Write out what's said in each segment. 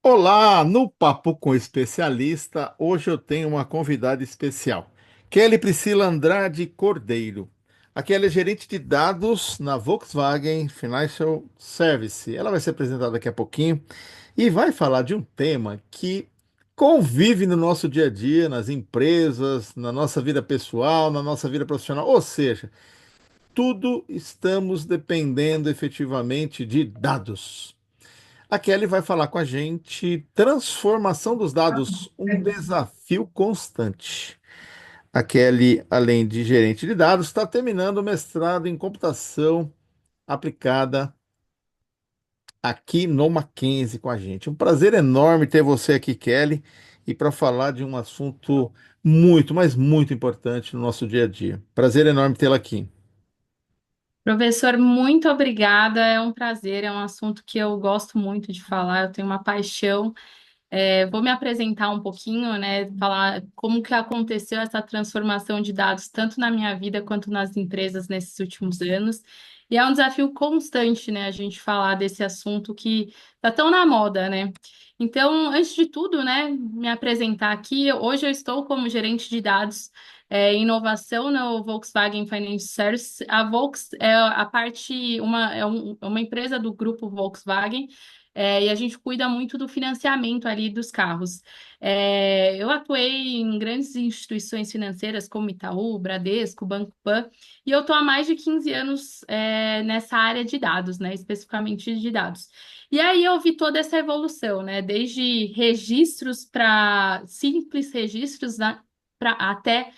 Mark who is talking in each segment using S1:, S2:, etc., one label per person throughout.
S1: Olá, no Papo com Especialista, hoje eu tenho uma convidada especial, Kelly Priscila Andrade Cordeiro. A Kelly é gerente de dados na Volkswagen Financial Service. Ela vai ser apresentada daqui a pouquinho e vai falar de um tema que convive no nosso dia a dia, nas empresas, na nossa vida pessoal, na nossa vida profissional, ou seja, tudo estamos dependendo efetivamente de dados. A Kelly vai falar com a gente transformação dos dados, um desafio constante. A Kelly, além de gerente de dados, está terminando o mestrado em computação aplicada aqui no Mackenzie com a gente. Um prazer enorme ter você aqui, Kelly, e para falar de um assunto muito, mas muito importante no nosso dia a dia. Prazer enorme tê-la aqui.
S2: Professor, muito obrigada. É um prazer, é um assunto que eu gosto muito de falar, eu tenho uma paixão. Vou me apresentar um pouquinho, né? Falar como que aconteceu essa transformação de dados, tanto na minha vida quanto nas empresas nesses últimos anos. E é um desafio constante, né? A gente falar desse assunto que está tão na moda, né? Então, antes de tudo, né, me apresentar aqui. Hoje eu estou como gerente de dados em inovação no Volkswagen Financial Services. A Volks é a parte, é uma empresa do grupo Volkswagen. E a gente cuida muito do financiamento ali dos carros. Eu atuei em grandes instituições financeiras como Itaú, Bradesco, Banco Pan, e eu estou há mais de 15 anos nessa área de dados, né, especificamente de dados. E aí eu vi toda essa evolução, né, desde registros para simples registros, né, até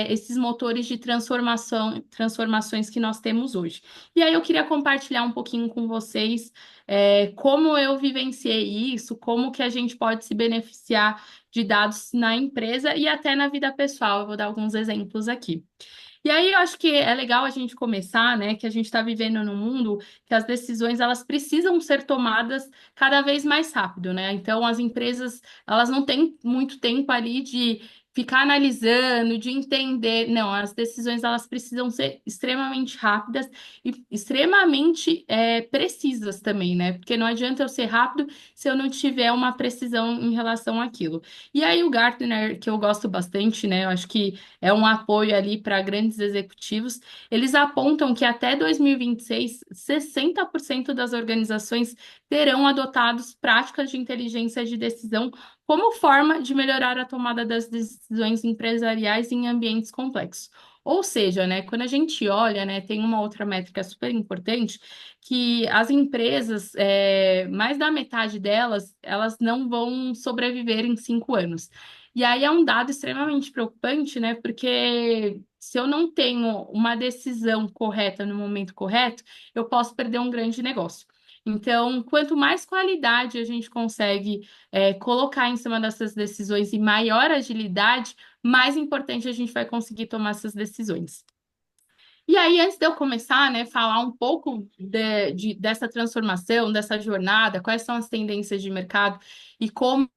S2: esses motores de transformações que nós temos hoje. E aí eu queria compartilhar um pouquinho com vocês como eu vivenciei isso, como que a gente pode se beneficiar de dados na empresa e até na vida pessoal. Eu vou dar alguns exemplos aqui. E aí eu acho que é legal a gente começar, né, que a gente está vivendo num mundo que as decisões elas precisam ser tomadas cada vez mais rápido, né? Então as empresas elas não têm muito tempo ali de ficar analisando, de entender. Não, as decisões elas precisam ser extremamente rápidas e extremamente precisas também, né? Porque não adianta eu ser rápido se eu não tiver uma precisão em relação àquilo. E aí o Gartner, que eu gosto bastante, né? Eu acho que é um apoio ali para grandes executivos. Eles apontam que até 2026, 60% das organizações terão adotados práticas de inteligência de decisão como forma de melhorar a tomada das decisões empresariais em ambientes complexos. Ou seja, né, quando a gente olha, né, tem uma outra métrica super importante, que as empresas, mais da metade delas, elas não vão sobreviver em 5 anos. E aí é um dado extremamente preocupante, né? Porque se eu não tenho uma decisão correta no momento correto, eu posso perder um grande negócio. Então, quanto mais qualidade a gente consegue colocar em cima dessas decisões e maior agilidade, mais importante a gente vai conseguir tomar essas decisões. E aí, antes de eu começar, né, falar um pouco dessa transformação, dessa jornada, quais são as tendências de mercado e como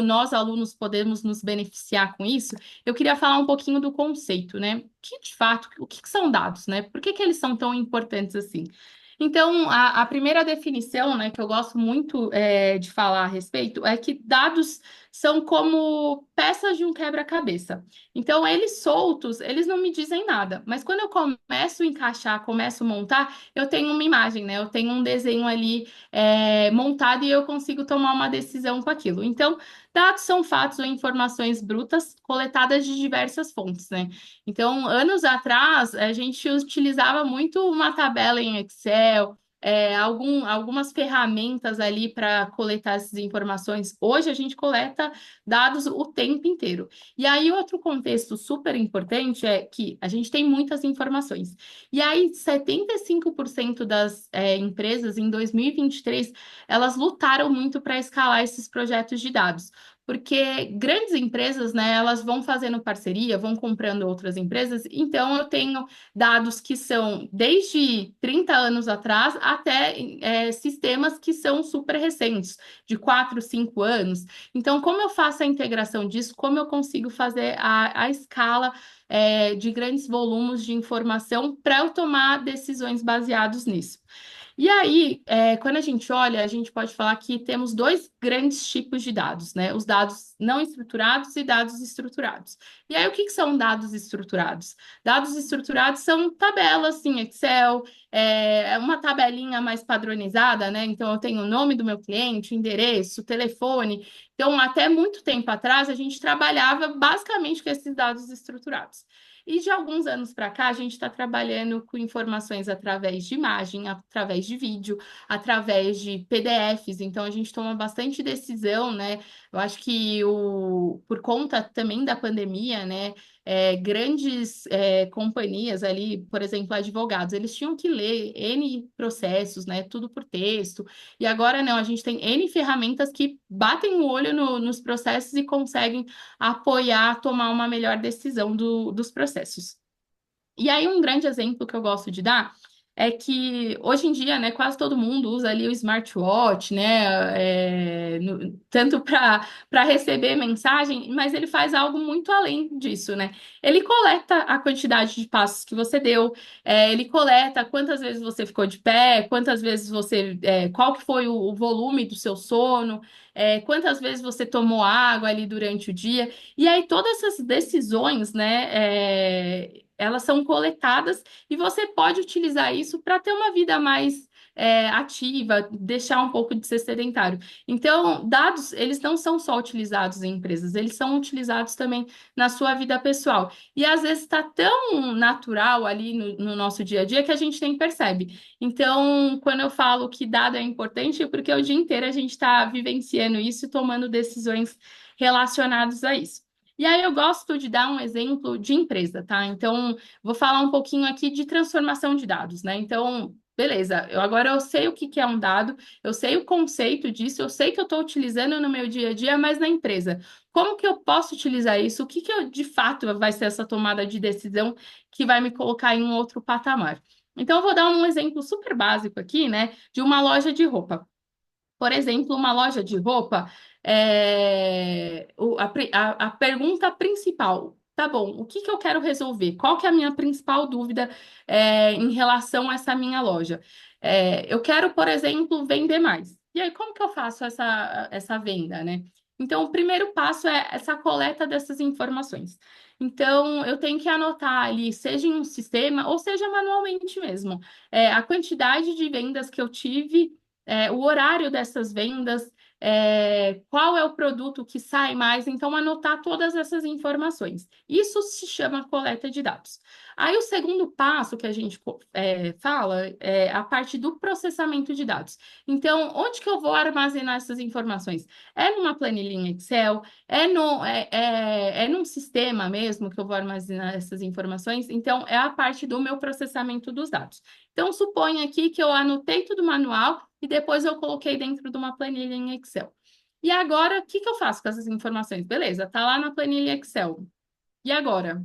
S2: nós, alunos, podemos nos beneficiar com isso, eu queria falar um pouquinho do conceito, né? Que, de fato, o que são dados, né? Por que eles são tão importantes assim? Então, a primeira definição, né, que eu gosto muito de falar a respeito é que dados são como peças de um quebra-cabeça. Então, eles soltos, eles não me dizem nada, mas quando eu começo a encaixar, começo a montar, eu tenho uma imagem, né? Eu tenho um desenho ali montado e eu consigo tomar uma decisão com aquilo. Então, dados são fatos ou informações brutas coletadas de diversas fontes, né? Então, anos atrás, a gente utilizava muito uma tabela em Excel. Algumas ferramentas ali para coletar essas informações. Hoje a gente coleta dados o tempo inteiro. E aí, outro contexto super importante é que a gente tem muitas informações. E aí, 75% das empresas em 2023, elas lutaram muito para escalar esses projetos de dados. Porque grandes empresas, né, elas vão fazendo parceria, vão comprando outras empresas, então eu tenho dados que são desde 30 anos atrás até sistemas que são super recentes, de 4, 5 anos. Então, como eu faço a integração disso? Como eu consigo fazer a escala de grandes volumes de informação para eu tomar decisões baseadas nisso? E aí, quando a gente olha, a gente pode falar que temos dois grandes tipos de dados, né? Os dados não estruturados e dados estruturados. E aí, o que que são dados estruturados? Dados estruturados são tabelas em Excel, é uma tabelinha mais padronizada, né? Então, eu tenho o nome do meu cliente, o endereço, o telefone. Então, até muito tempo atrás, a gente trabalhava basicamente com esses dados estruturados. E de alguns anos para cá, a gente está trabalhando com informações através de imagem, através de vídeo, através de PDFs. Então, a gente toma bastante decisão, né? Eu acho que por conta também da pandemia, né? Grandes companhias ali, por exemplo, advogados, eles tinham que ler N processos, né? Tudo por texto. E agora não, a gente tem N ferramentas que batem o olho nos processos e conseguem apoiar, tomar uma melhor decisão dos processos. E aí, um grande exemplo que eu gosto de dar é que hoje em dia, né, quase todo mundo usa ali o smartwatch, né, tanto para receber mensagem, mas ele faz algo muito além disso, né? Ele coleta a quantidade de passos que você deu, ele coleta quantas vezes você ficou de pé, quantas vezes qual que foi o volume do seu sono, quantas vezes você tomou água ali durante o dia. E aí, todas essas decisões, né, elas são coletadas e você pode utilizar isso para ter uma vida mais ativa, deixar um pouco de ser sedentário. Então, dados, eles não são só utilizados em empresas, eles são utilizados também na sua vida pessoal. E às vezes está tão natural ali no nosso dia a dia que a gente nem percebe. Então, quando eu falo que dado é importante, é porque o dia inteiro a gente está vivenciando isso e tomando decisões relacionadas a isso. E aí eu gosto de dar um exemplo de empresa, tá? Então, vou falar um pouquinho aqui de transformação de dados, né? Então, beleza, agora eu sei o que que é um dado, eu sei o conceito disso, eu sei que eu estou utilizando no meu dia a dia, mas na empresa. Como que eu posso utilizar isso? O que que eu, de fato vai ser essa tomada de decisão que vai me colocar em um outro patamar? Então, eu vou dar um exemplo super básico aqui, né, de uma loja de roupa. Por exemplo, uma loja de roupa, a pergunta principal, tá bom, o que que eu quero resolver? Qual que é a minha principal dúvida, em relação a essa minha loja? Eu quero, por exemplo, vender mais. E aí, como que eu faço essa venda, né? Então, o primeiro passo é essa coleta dessas informações. Então, eu tenho que anotar ali, seja em um sistema ou seja manualmente mesmo, a quantidade de vendas que eu tive, o horário dessas vendas, qual é o produto que sai mais, então anotar todas essas informações. Isso se chama coleta de dados. Aí o segundo passo que a gente fala é a parte do processamento de dados. Então, onde que eu vou armazenar essas informações? É numa planilha Excel? É num sistema mesmo que eu vou armazenar essas informações? Então, é a parte do meu processamento dos dados. Então, suponha aqui que eu anotei tudo manual e depois eu coloquei dentro de uma planilha em Excel. E agora, o que que eu faço com essas informações? Beleza, tá lá na planilha Excel. E agora?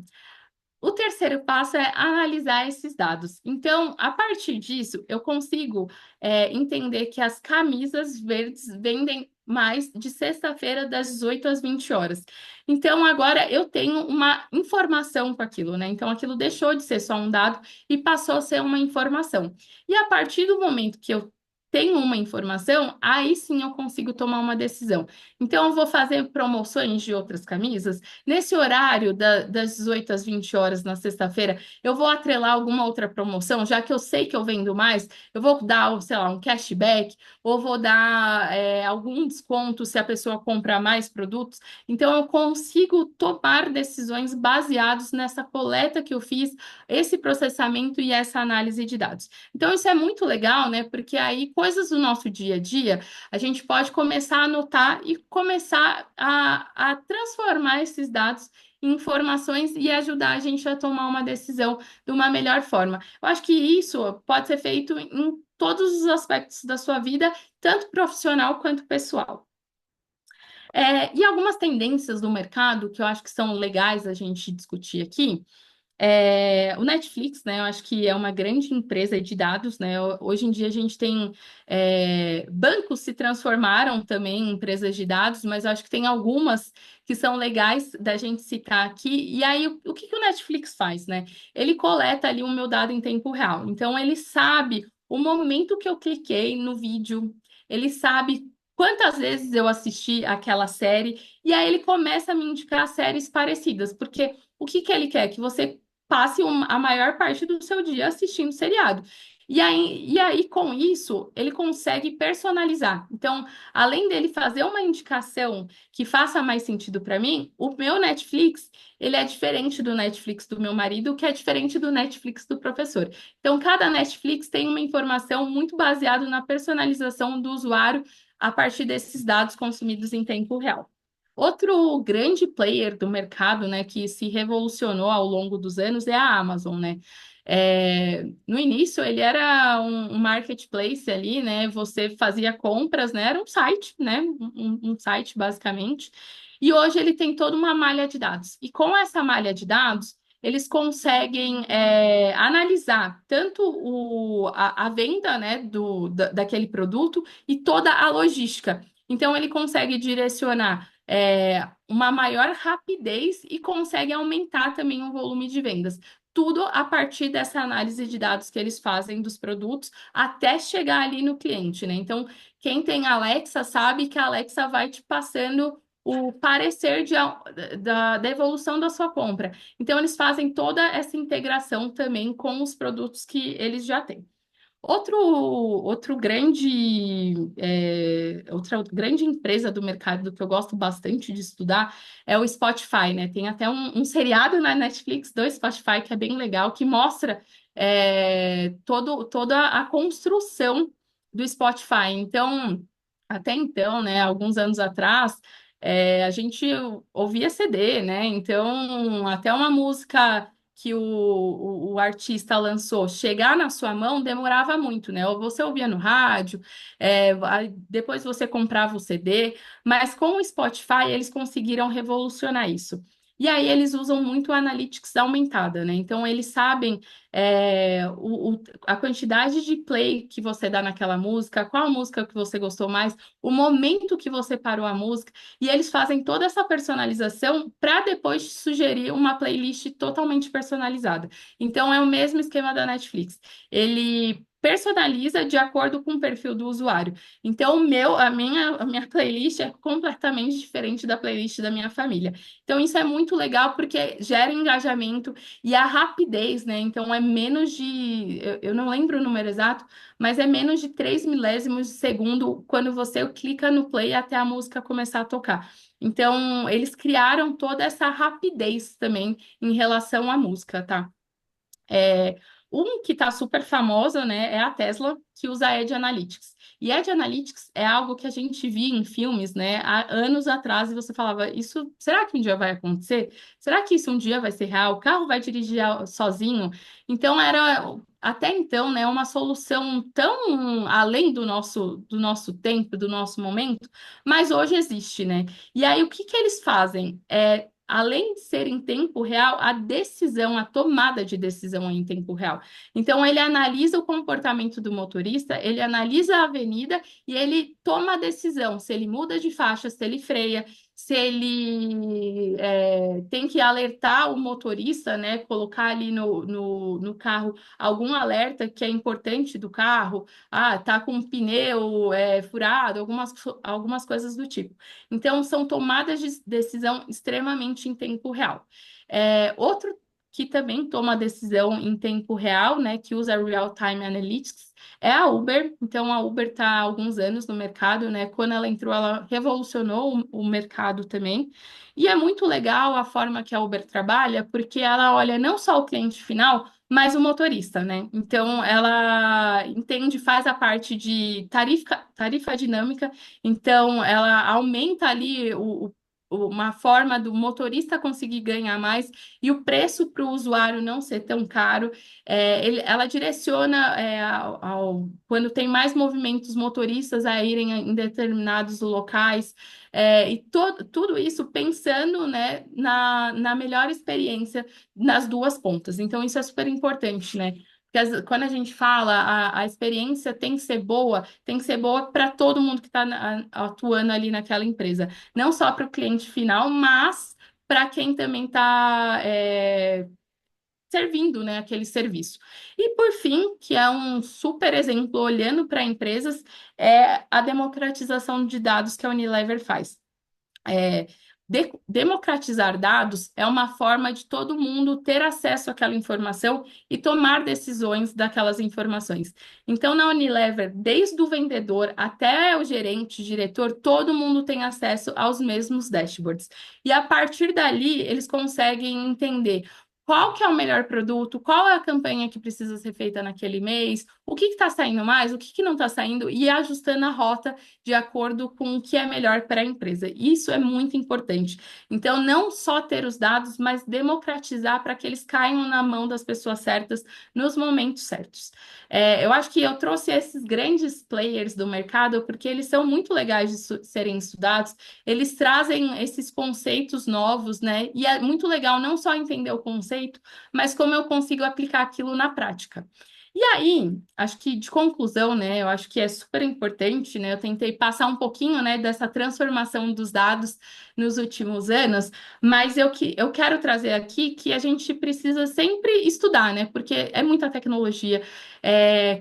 S2: O terceiro passo é analisar esses dados. Então, a partir disso, eu consigo entender que as camisas verdes vendem mais de sexta-feira, das 18 às 20 horas. Então, agora eu tenho uma informação com aquilo, né? Então, aquilo deixou de ser só um dado e passou a ser uma informação. E a partir do momento que eu tenho uma informação, aí sim eu consigo tomar uma decisão. Então, eu vou fazer promoções de outras camisas. Nesse horário das 18 às 20 horas na sexta-feira, eu vou atrelar alguma outra promoção, já que eu sei que eu vendo mais, eu vou dar, sei lá, um cashback, ou vou dar algum desconto se a pessoa comprar mais produtos. Então, eu consigo tomar decisões baseadas nessa coleta que eu fiz, esse processamento e essa análise de dados. Então, isso é muito legal, né? Porque aí, coisas do nosso dia a dia, a gente pode começar a anotar e começar a transformar esses dados em informações e ajudar a gente a tomar uma decisão de uma melhor forma. Eu acho que isso pode ser feito em todos os aspectos da sua vida, tanto profissional quanto pessoal. E algumas tendências do mercado que eu acho que são legais a gente discutir aqui. O Netflix, né, eu acho que é uma grande empresa de dados, né? Hoje em dia a gente tem bancos se transformaram também em empresas de dados, mas eu acho que tem algumas que são legais da gente citar aqui. E aí, o que que o Netflix faz, né? Ele coleta ali o meu dado em tempo real. Então, ele sabe o momento que eu cliquei no vídeo, ele sabe quantas vezes eu assisti aquela série, e aí ele começa a me indicar séries parecidas, porque o que que ele quer? Que você passe a maior parte do seu dia assistindo seriado. E aí, com isso, ele consegue personalizar. Então, além dele fazer uma indicação que faça mais sentido para mim, o meu Netflix, ele é diferente do Netflix do meu marido, que é diferente do Netflix do professor. Então, cada Netflix tem uma informação muito baseada na personalização do usuário a partir desses dados consumidos em tempo real. Outro grande player do mercado, né, que se revolucionou ao longo dos anos é a Amazon, né? No início ele era um marketplace ali, né? Você fazia compras, né? Era um site, né? Um site basicamente. E hoje ele tem toda uma malha de dados. E com essa malha de dados, eles conseguem analisar tanto a venda, né, daquele produto e toda a logística. Então, ele consegue direcionar uma maior rapidez e consegue aumentar também o volume de vendas. Tudo a partir dessa análise de dados que eles fazem dos produtos até chegar ali no cliente, né? Então, quem tem Alexa sabe que a Alexa vai te passando o parecer da evolução da sua compra. Então, eles fazem toda essa integração também com os produtos que eles já têm. Outra grande empresa do mercado que eu gosto bastante de estudar é o Spotify, né? Tem até um seriado na Netflix do Spotify que é bem legal, que mostra toda a construção do Spotify. Então, até então, né, alguns anos atrás, a gente ouvia CD, né? Então, até uma música que o artista lançou chegar na sua mão demorava muito, né? Ou você ouvia no rádio, aí depois você comprava o CD, mas com o Spotify eles conseguiram revolucionar isso. E aí eles usam muito a Analytics aumentada, né? Então eles sabem a quantidade de play que você dá naquela música, qual música que você gostou mais, o momento que você parou a música. E eles fazem toda essa personalização para depois te sugerir uma playlist totalmente personalizada. Então, é o mesmo esquema da Netflix. Ele personaliza de acordo com o perfil do usuário. Então, a minha playlist é completamente diferente da playlist da minha família. Então, isso é muito legal porque gera engajamento e a rapidez, né? Então, é menos de, eu não lembro o número exato, mas é menos de 3 milésimos de segundo quando você clica no play até a música começar a tocar. Então, eles criaram toda essa rapidez também em relação à música, tá? É, um que está super famoso, né, é a Tesla, que usa a Edge Analytics. E Edge Analytics é algo que a gente via em filmes, né, há anos atrás, e você falava, isso, será que um dia vai acontecer? Será que isso um dia vai ser real? O carro vai dirigir sozinho? Então, era, até então, né, uma solução tão além do nosso tempo, do nosso momento, mas hoje existe, né? E aí, o que que eles fazem? Além de ser em tempo real, a decisão, a tomada de decisão é em tempo real. Então, ele analisa o comportamento do motorista, ele analisa a avenida e ele toma a decisão se ele muda de faixa, se ele freia, se ele tem que alertar o motorista, né? Colocar ali no carro algum alerta que é importante do carro, tá com o pneu furado, algumas coisas do tipo. Então, são tomadas de decisão extremamente em tempo real. Outro que também toma decisão em tempo real, né, que usa Real-Time Analytics, é a Uber. Então, a Uber está há alguns anos no mercado, né? Quando ela entrou, ela revolucionou o mercado também. E é muito legal a forma que a Uber trabalha, porque ela olha não só o cliente final, mas o motorista, né? Então, ela entende, faz a parte de tarifa dinâmica, então, ela aumenta ali uma forma do motorista conseguir ganhar mais e o preço para o usuário não ser tão caro. Ela direciona quando tem mais movimentos motoristas a irem em determinados locais. E tudo isso pensando, né, na melhor experiência nas duas pontas. Então, isso é super importante, né? Porque quando a gente fala a experiência tem que ser boa para todo mundo que está atuando ali naquela empresa. Não só para o cliente final, mas para quem também está servindo, né, aquele serviço. E por fim, que é um super exemplo olhando para empresas, é a democratização de dados que a Unilever faz. É, democratizar dados é uma forma de todo mundo ter acesso àquela informação e tomar decisões daquelas informações. Então, na Unilever, desde o vendedor até o gerente, diretor, todo mundo tem acesso aos mesmos dashboards. E a partir dali, eles conseguem entender qual que é o melhor produto, qual é a campanha que precisa ser feita naquele mês, o que está saindo mais, o que, que não está saindo, e ajustando a rota de acordo com o que é melhor para a empresa. Isso é muito importante. Então, não só ter os dados, mas democratizar para que eles caiam na mão das pessoas certas nos momentos certos. Eu acho que eu trouxe esses grandes players do mercado porque eles são muito legais de serem estudados, eles trazem esses conceitos novos, né? E é muito legal não só entender o conceito, mas como eu consigo aplicar aquilo na prática. E aí, acho que de conclusão, né, eu acho que é super importante, né, eu tentei passar um pouquinho, né, dessa transformação dos dados nos últimos anos, mas eu quero trazer aqui que a gente precisa sempre estudar, né, porque é muita tecnologia.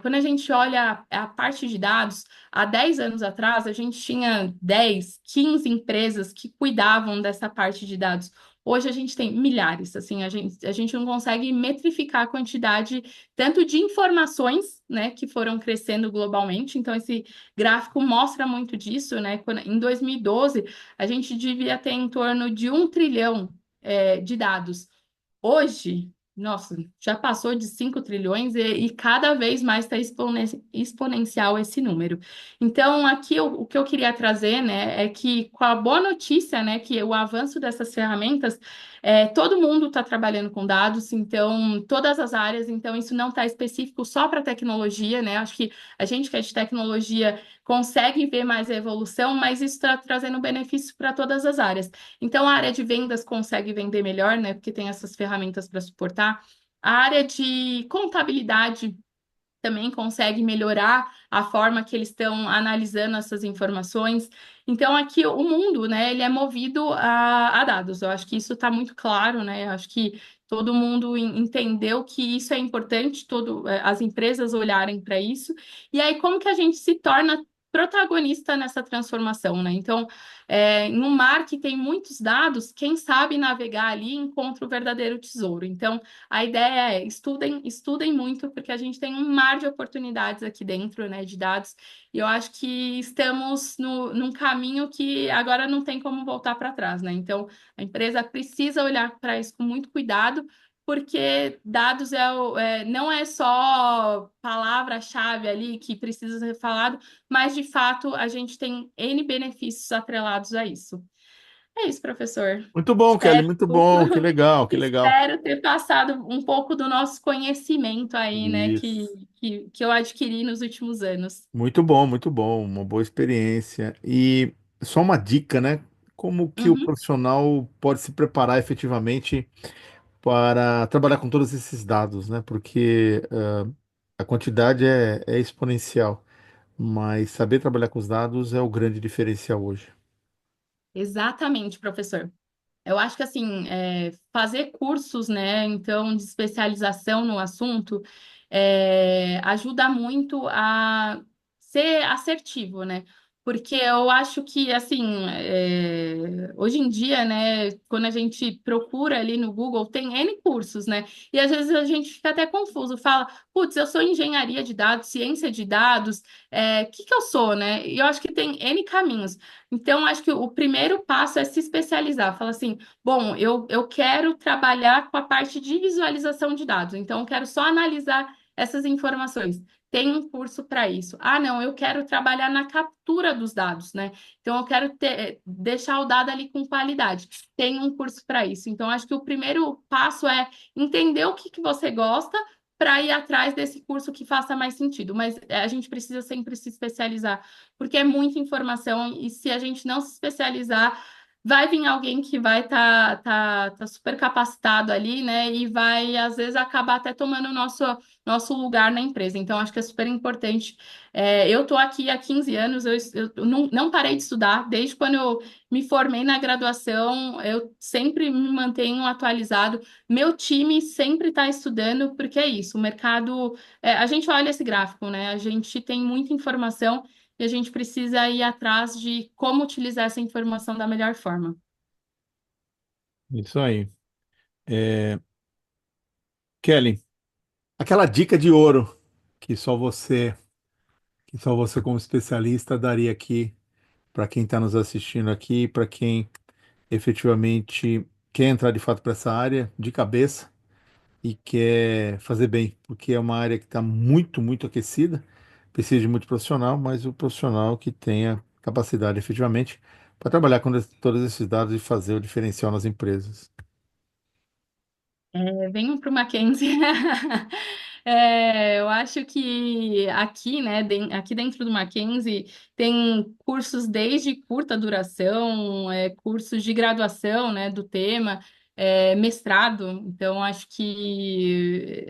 S2: Quando a gente olha a parte de dados, há 10 anos atrás, a gente tinha 10, 15 empresas que cuidavam dessa parte de dados. Hoje a gente tem milhares, assim, a gente não consegue metrificar a quantidade tanto de informações, né, que foram crescendo globalmente. Então, esse gráfico mostra muito disso, né? Em 2012, a gente devia ter em torno de 1 trilhão, de dados. Hoje, nossa, já passou de 5 trilhões e cada vez mais está exponencial esse número. Então, aqui o que eu queria trazer, né, é que com a boa notícia, né, que o avanço dessas ferramentas, todo mundo está trabalhando com dados, então, todas as áreas, então, isso não está específico só para tecnologia, né? Acho que a gente que é de tecnologia consegue ver mais a evolução, mas isso está trazendo benefício para todas as áreas. Então, a área de vendas consegue vender melhor, né? Porque tem essas ferramentas para suportar. A área de contabilidade também consegue melhorar a forma que eles estão analisando essas informações. Então, aqui o mundo, né, ele é movido a dados. Eu acho que isso está muito claro, né? Eu acho que todo mundo entendeu que isso é importante, as empresas olharem para isso. E aí, como que a gente se torna protagonista nessa transformação, né? Então, em um mar que tem muitos dados, quem sabe navegar ali encontra o verdadeiro tesouro. Então, a ideia é estudem, estudem muito, porque a gente tem um mar de oportunidades aqui dentro, né, de dados, e eu acho que estamos num caminho que agora não tem como voltar para trás, né? Então, a empresa precisa olhar para isso com muito cuidado, porque dados não é só palavra-chave ali que precisa ser falado, mas de fato a gente tem N benefícios atrelados a isso. É isso, professor.
S1: Muito bom, Kelly,
S2: Espero
S1: muito bom. Que legal, que legal.
S2: Espero ter passado um pouco do nosso conhecimento aí, né,
S1: Isso.
S2: que eu adquiri nos últimos anos.
S1: Muito bom, muito bom. Uma boa experiência. E só uma dica, né? Como que o
S2: Uhum.
S1: profissional pode se preparar efetivamente para trabalhar com todos esses dados, né? Porque a quantidade é exponencial, mas saber trabalhar com os dados é o grande diferencial hoje.
S2: Exatamente, professor. Eu acho que assim, fazer cursos, né, então, de especialização no assunto, ajuda muito a ser assertivo, né? Porque eu acho que, assim, hoje em dia, né, quando a gente procura ali no Google, tem N cursos, né? E às vezes a gente fica até confuso, fala, putz, eu sou engenharia de dados, ciência de dados, o que que eu sou, né? E eu acho que tem N caminhos. Então, acho que o primeiro passo é se especializar. Fala assim, bom, eu quero trabalhar com a parte de visualização de dados, então eu quero só analisar essas informações. Tem um curso para isso. Ah, não, eu quero trabalhar na captura dos dados, né? Então eu quero deixar o dado ali com qualidade. Tem um curso para isso. Então, acho que o primeiro passo é entender o que você gosta para ir atrás desse curso que faça mais sentido. Mas a gente precisa sempre se especializar, porque é muita informação, e se a gente não se especializar, vai vir alguém que vai tá super capacitado ali, né? E vai, às vezes, acabar até tomando o nosso lugar na empresa. Então, acho que é super importante. Eu estou aqui há 15 anos, eu não parei de estudar. Desde quando eu me formei na graduação, eu sempre me mantenho atualizado. Meu time sempre está estudando, porque é isso, o mercado. A gente olha esse gráfico, né? A gente tem muita informação e a gente precisa ir atrás de como utilizar essa informação da melhor forma.
S1: Isso aí. É, Kelly, aquela dica de ouro que só você, que só você como especialista daria aqui para quem está nos assistindo aqui, para quem efetivamente quer entrar de fato para essa área de cabeça e quer fazer bem, porque é uma área que está muito, muito aquecida, precisa de muito profissional, mas o profissional que tenha capacidade efetivamente para trabalhar com todos esses dados e fazer o diferencial nas empresas.
S2: Venham para o Mackenzie. Eu acho que aqui, né, aqui dentro do Mackenzie, tem cursos desde curta duração, cursos de graduação, né, do tema, mestrado. Então, acho que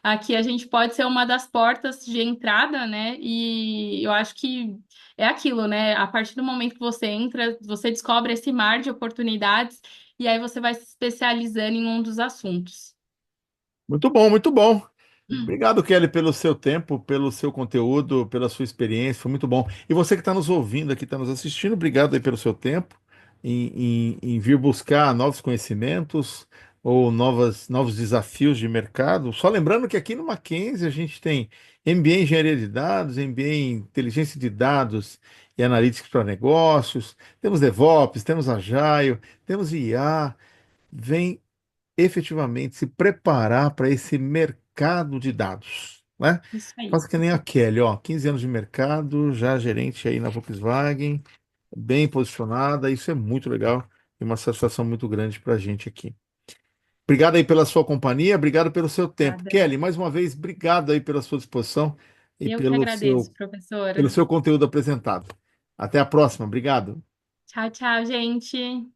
S2: aqui a gente pode ser uma das portas de entrada, né, e eu acho que é aquilo, né, a partir do momento que você entra, você descobre esse mar de oportunidades e aí você vai se especializando em um dos assuntos.
S1: Muito bom, muito bom. Obrigado, Kelly, pelo seu tempo, pelo seu conteúdo, pela sua experiência, foi muito bom. E você que está nos ouvindo aqui, está nos assistindo, obrigado aí pelo seu tempo em vir buscar novos conhecimentos ou novos desafios de mercado. Só lembrando que aqui no Mackenzie a gente tem MBA em Engenharia de Dados, MBA em Inteligência de Dados e Analytics para Negócios, temos DevOps, temos Agile, temos IA. Vem efetivamente se preparar para esse mercado de dados, né?
S2: Isso aí.
S1: Faça que nem a Kelly, ó, 15 anos de mercado, já gerente aí na Volkswagen, bem posicionada, isso é muito legal e uma satisfação muito grande para a gente aqui. Obrigado aí pela sua companhia, obrigado pelo seu tempo.
S2: Nada.
S1: Kelly, mais uma vez, obrigado aí pela sua disposição e
S2: Eu que agradeço,
S1: pelo
S2: professora.
S1: seu conteúdo apresentado. Até a próxima, obrigado.
S2: Tchau, tchau, gente.